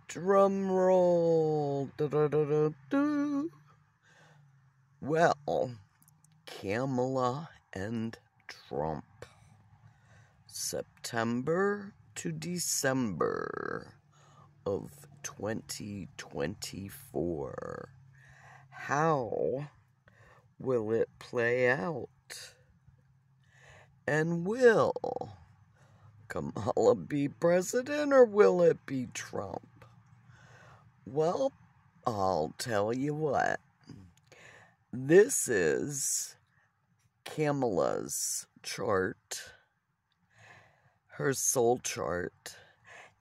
Drum roll. Da-da-da-da-da. Well, Kamala and Trump. September to December of 2024. How will it play out? And will Kamala be president or will it be Trump? Well, I'll tell you what. This is Kamala's chart, her soul chart,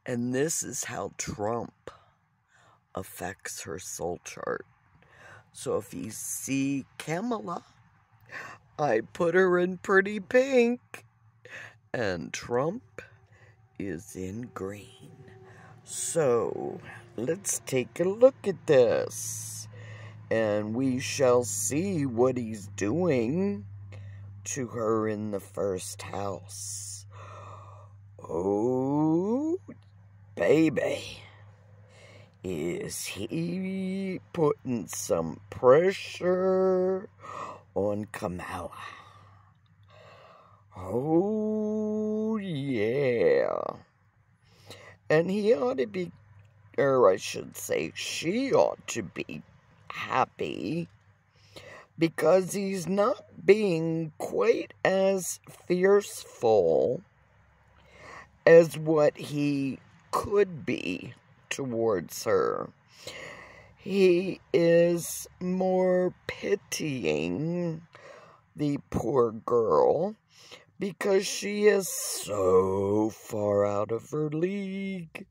and this is how Trump affects her soul chart. So if you see Kamala, I put her in pretty pink, and Trump is in green. So let's take a look at this, and we shall see what he's doing to her in the first house. Oh, baby. Is he putting some pressure on Kamala? Oh, yeah. And he ought to be, or I should say, she ought to be happy because he's not being quite as fearful as what he could be towards her. He is more pitying the poor girl because she is so far out of her league.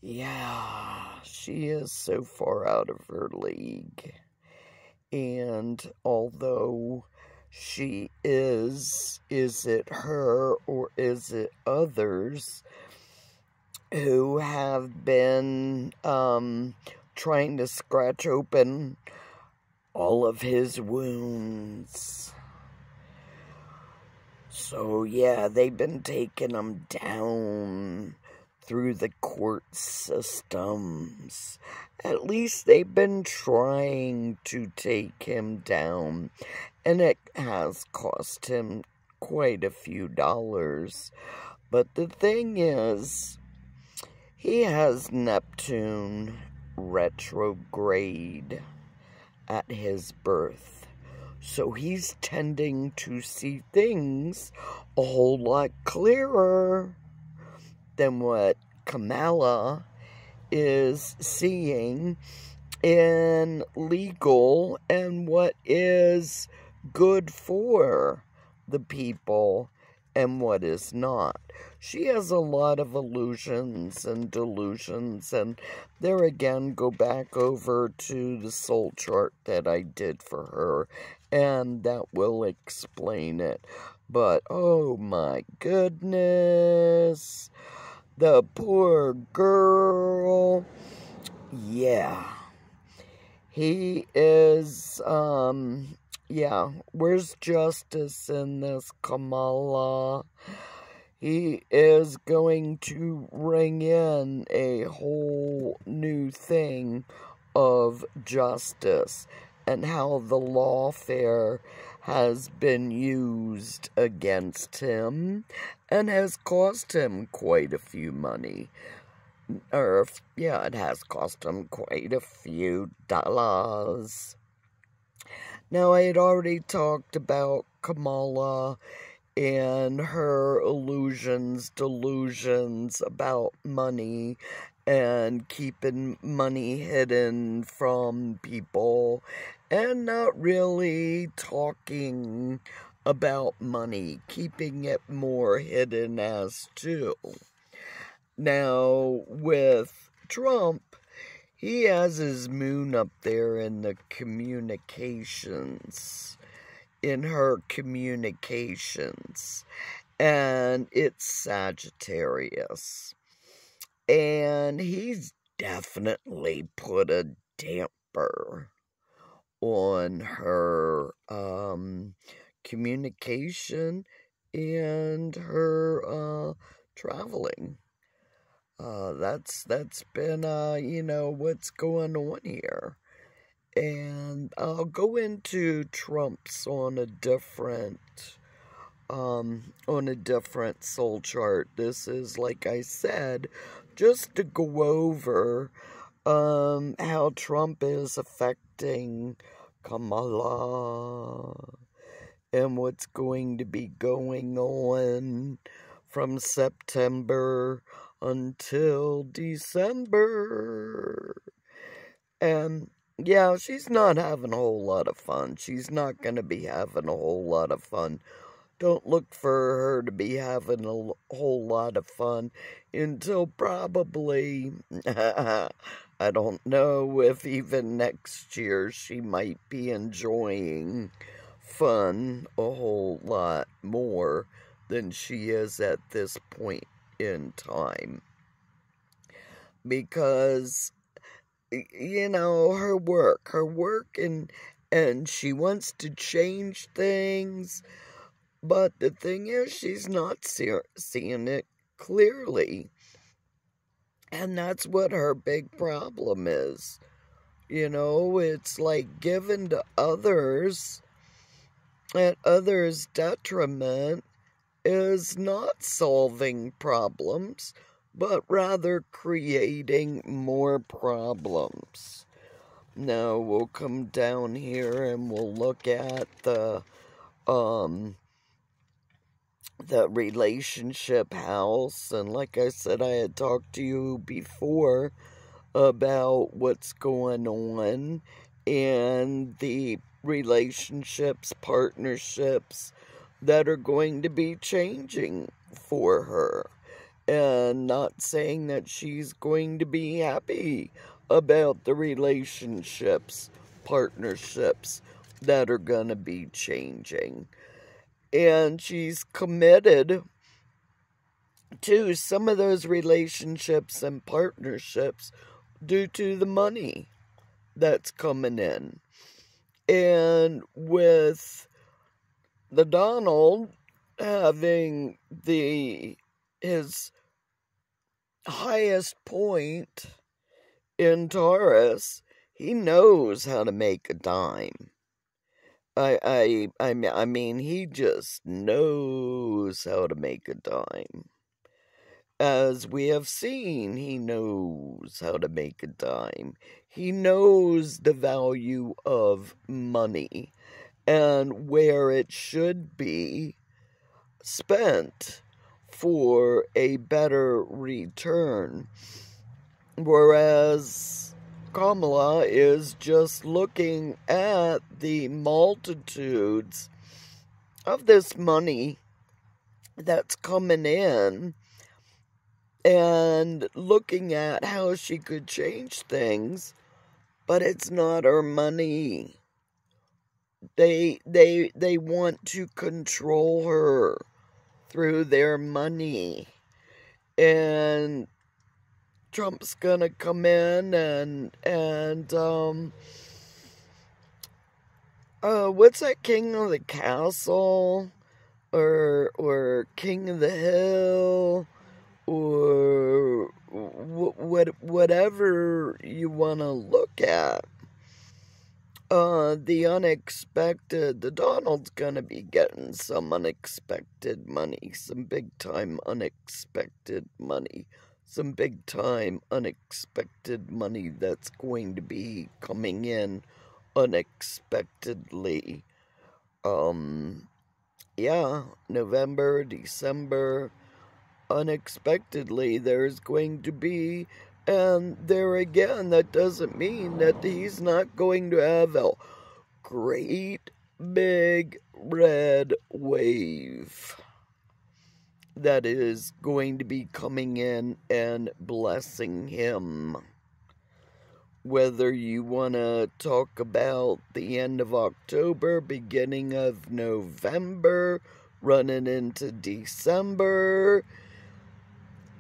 Yeah, she is so far out of her league. And although she is it her or is it others who have been trying to scratch open all of his wounds? So yeah, they've been taking him down through the court systems. At least they've been trying to take him down, and it has cost him quite a few dollars. But the thing is, he has Neptune retrograde at his birth. So he's tending to see things a whole lot clearer than what Kamala is seeing in legal and what is good for the people and what is not. She has a lot of illusions and delusions, and there again, go back over to the soul chart that I did for her, and that will explain it. But, oh my goodness, the poor girl. Yeah. He is, yeah, where's justice in this, Kamala? He is going to ring in a whole new thing of justice and how the lawfare has been used against him and has cost him quite a few money. Or, yeah, it has cost him quite a few dollars. Now, I had already talked about Kamala and her delusions about money and keeping money hidden from people and not really talking about money, keeping it more hidden as too. Now, with Trump, he has his moon up there in the communications, in her communications, and it's Sagittarius. And he's definitely put a damper on her communication and her traveling. That's been, you know, what's going on here. And I'll go into Trump's on a different soul chart. This is, like I said, just to go over how Trump is affecting Kamala and what's going to be going on from September until December. And yeah, she's not having a whole lot of fun. She's not going to be having a whole lot of fun. Don't look for her to be having a whole lot of fun until probably, I don't know if even next year she might be enjoying fun a whole lot more than she is at this point in time. Because, you know, her work, and she wants to change things, but the thing is, she's not seeing it clearly. And that's what her big problem is. You know, it's like given to others at others' detriment is not solving problems, but rather creating more problems. Now we'll come down here and we'll look at the relationship house. And like I said, I had talked to you before about what's going on and the relationships, partnerships that are going to be changing for her. And not saying that she's going to be happy about the relationships, partnerships that are going to be changing. And she's committed to some of those relationships and partnerships due to the money that's coming in. And with the Donald having his highest point in Taurus, he knows how to make a dime. I mean, he just knows how to make a dime. As we have seen, he knows how to make a dime. He knows the value of money and where it should be spent for a better return. Whereas Kamala is just looking at the multitudes of this money that's coming in and looking at how she could change things, but it's not her money. They want to control her through their money. And Trump's gonna come in and what's that, King of the Castle or King of the Hill or whatever you want to look at. The unexpected, the Donald's gonna be getting some unexpected money, some big time unexpected money. Some big time unexpected money that's going to be coming in unexpectedly. Yeah, November, December, unexpectedly there's going to be, and there again, that doesn't mean that he's not going to have a great big red wave that is going to be coming in and blessing him. Whether you want to talk about the end of October, beginning of November, running into December,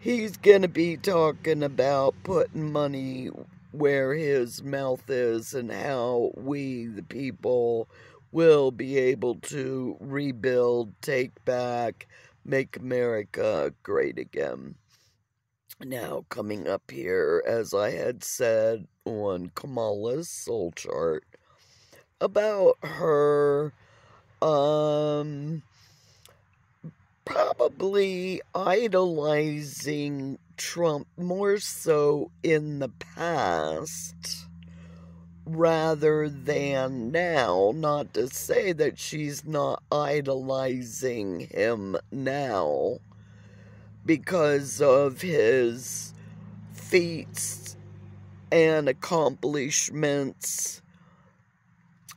he's going to be talking about putting money where his mouth is and how we, the people, will be able to rebuild, take back, make America great again. Now, coming up here, as I had said on Kamala's SoulChart, about her, probably idolizing Trump more so in the past rather than now. Not to say that she's not idolizing him now because of his feats and accomplishments,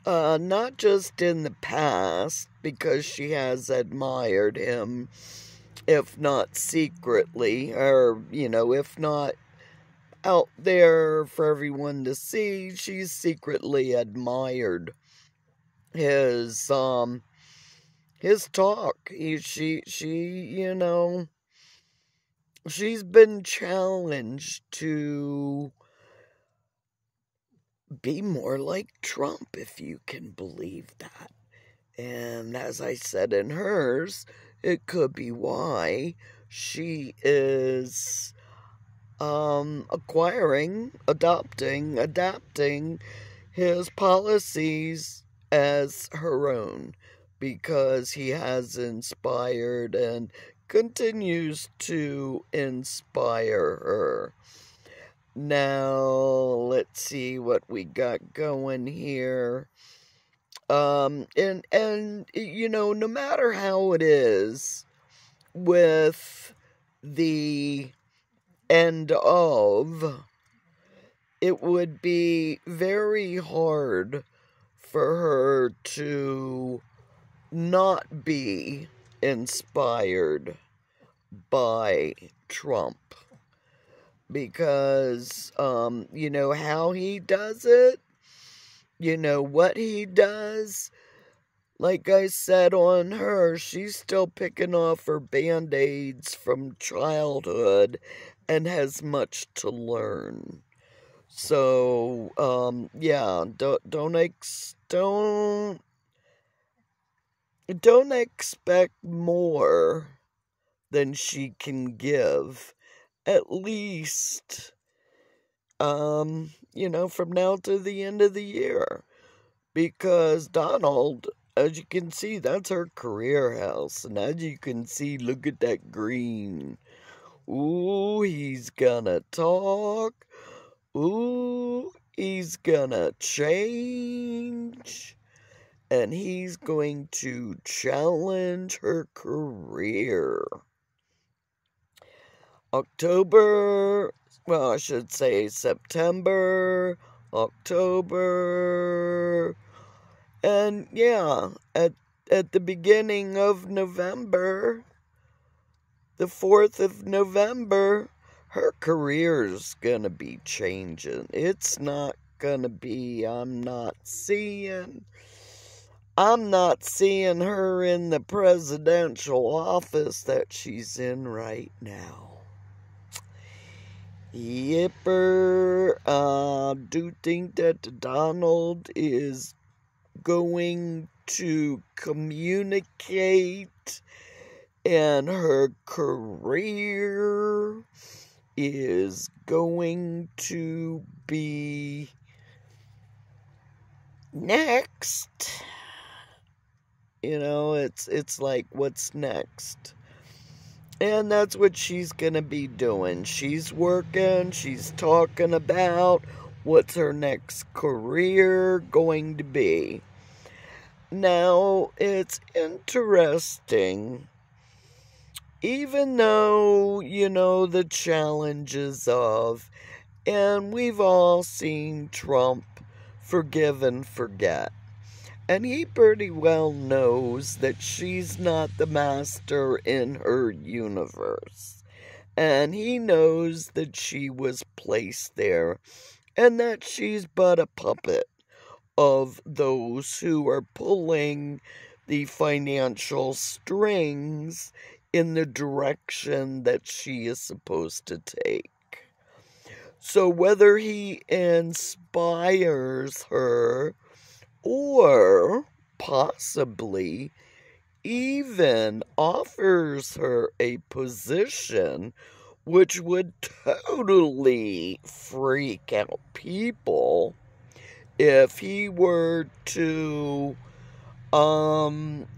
not just in the past, because she has admired him, if not secretly, or, if not out there for everyone to see, she's secretly admired his talk. She's been challenged to be more like Trump, if you can believe that. And as I said in hers, it could be why she is adapting his policies as her own, because he has inspired and continues to inspire her. Now, let's see what we got going here. No matter how it is with the end of, it would be very hard for her to not be inspired by Trump. Because, how he does it, what he does. Like I said on her, she's still picking off her Band-Aids from childhood and has much to learn. So, don't expect more than she can give. At least, from now to the end of the year. Because Donald, as you can see, that's her career house. And as you can see, look at that green. Ooh, he's gonna talk. Ooh, he's gonna change. And he's going to challenge her career. September, October, and at the beginning of November, the 4th of November, her career's gonna be changing. It's not gonna be, I'm not seeing her in the presidential office that she's in right now. Yipper, do think that Donald is going to communicate, and her career is going to be next. It's like, what's next? And that's what she's going to be doing. She's working, she's talking about what's her next career going to be. Now, it's interesting, even though, the challenges of, and we've all seen Trump forgive and forget. And he pretty well knows that she's not the master in her universe. And he knows that she was placed there, and that she's but a puppet of those who are pulling the financial strings in the direction that she is supposed to take. So whether he inspires her, or possibly even offers her a position which would totally freak out people if he were to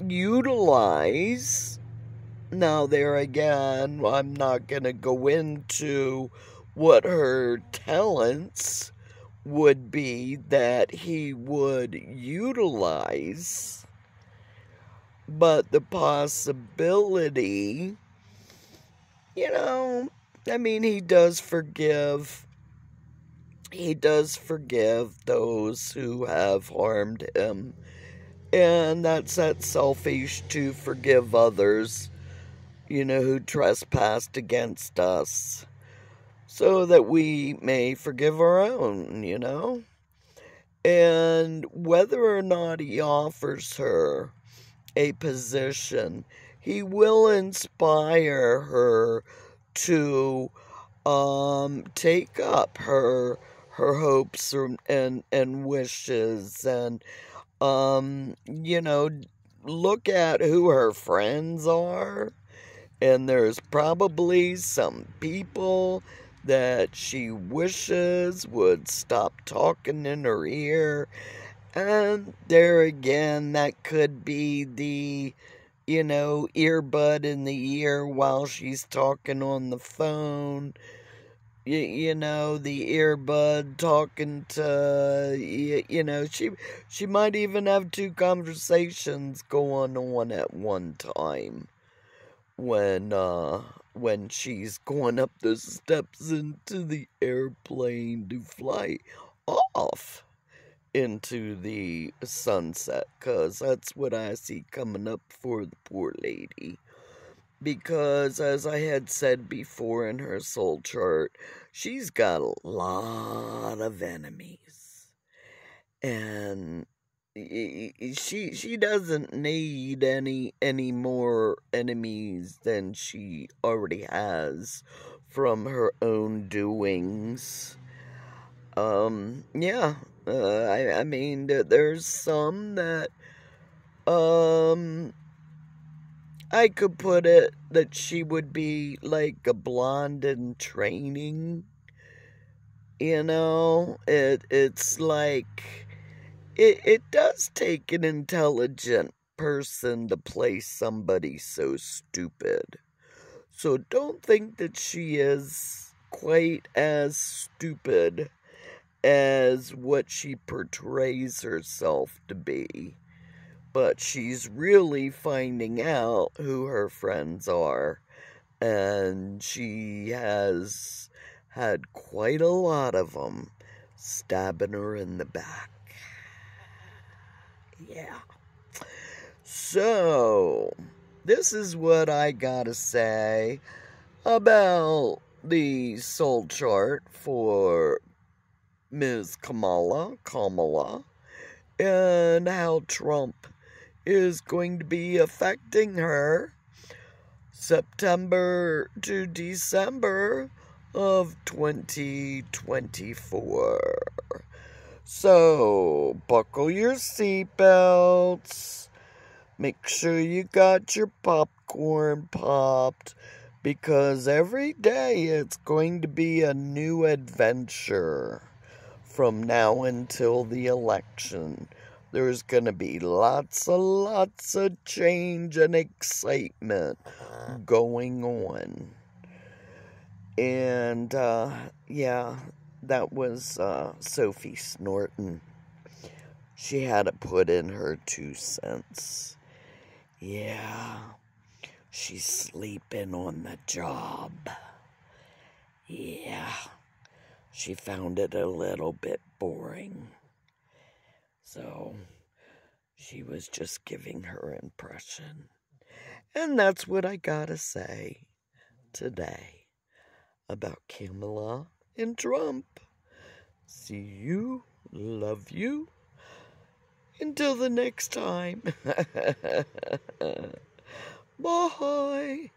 utilize. Now, there again, I'm not going to go into what her talents would be that he would utilize, but the possibility, I mean, he does forgive those who have harmed him, and that's that selfish to forgive others, who trespassed against us, so that we may forgive our own, And whether or not he offers her a position, he will inspire her to take up her hopes and wishes, and look at who her friends are. And there's probably some people that she wishes would stop talking in her ear. And there again, that could be the, earbud in the ear while she's talking on the phone. The earbud talking to, she might even have two conversations going on at one time. When she's going up the steps into the airplane to fly off into the sunset, 'cause that's what I see coming up for the poor lady. Because, as I had said before in her soul chart, she's got a lot of enemies, and she doesn't need any more enemies than she already has from her own doings. Yeah, I mean, there's some that I could put it that she would be like a blonde in training. It's like it does take an intelligent person to play somebody so stupid. So don't think that she is quite as stupid as what she portrays herself to be. But she's really finding out who her friends are. And she has had quite a lot of them stabbing her in the back. Yeah. So, this is what I gotta say about the soul chart for Ms. Kamala, and how Trump is going to be affecting her September to December of 2024. So, buckle your seatbelts. Make sure you got your popcorn popped, because every day it's going to be a new adventure from now until the election. There's going to be lots of change and excitement going on. And, yeah, that was Sophie snorting. She had to put in her 2 cents. Yeah, she's sleeping on the job. Yeah, she found it a little bit boring. So, she was just giving her impression. And that's what I gotta say today about Kamala and Trump. See you, love you, until the next time. Bye.